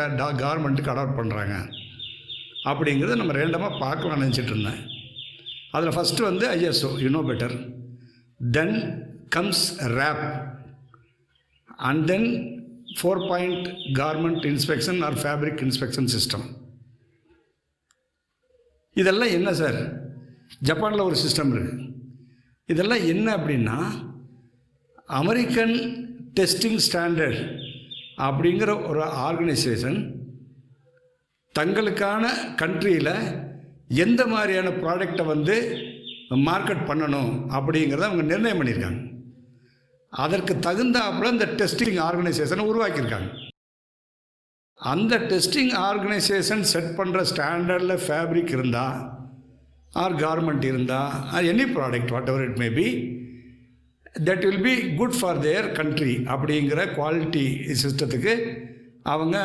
கவர்மெண்ட்டுக்கு அடாப்ட் பண்ணுறாங்க அப்படிங்கிறத நம்ம ரேண்டமாக பார்க்கலாம்னு நினச்சிட்டு இருந்தேன். அதில் ஃபஸ்ட்டு வந்து ISO, you know better, then comes wrap, and then 4-point garment inspection or fabric inspection system. இதெல்லாம் என்ன சார்? ஜப்பானில் ஒரு சிஸ்டம் இருக்குது. இதெல்லாம் என்ன அப்படின்னா, அமெரிக்கன் டெஸ்டிங் ஸ்டாண்டர்ட் அப்படிங்கிற ஒரு ஆர்கனைசேஷன் தங்களுக்கான கண்ட்ரியில் எந்த மாதிரியான ப்ராடக்டை வந்து மார்க்கெட் பண்ணணும் அப்படிங்கிறத அவங்க நிர்ணயம் பண்ணியிருக்காங்க. அதற்கு தகுந்தாப்புல இந்த டெஸ்டிங் ஆர்கனைசேஷனை உருவாக்கியிருக்காங்க. அந்த டெஸ்டிங் ஆர்கனைசேஷன் செட் பண்ணுற ஸ்டாண்டர்டில் ஃபேப்ரிக் இருந்தால் ஆர் கார்மெண்ட் இருந்தால் or any product what ever it may be, that will be good for their country அப்படிங்கிற குவாலிட்டி சிஸ்டத்துக்கு அவங்க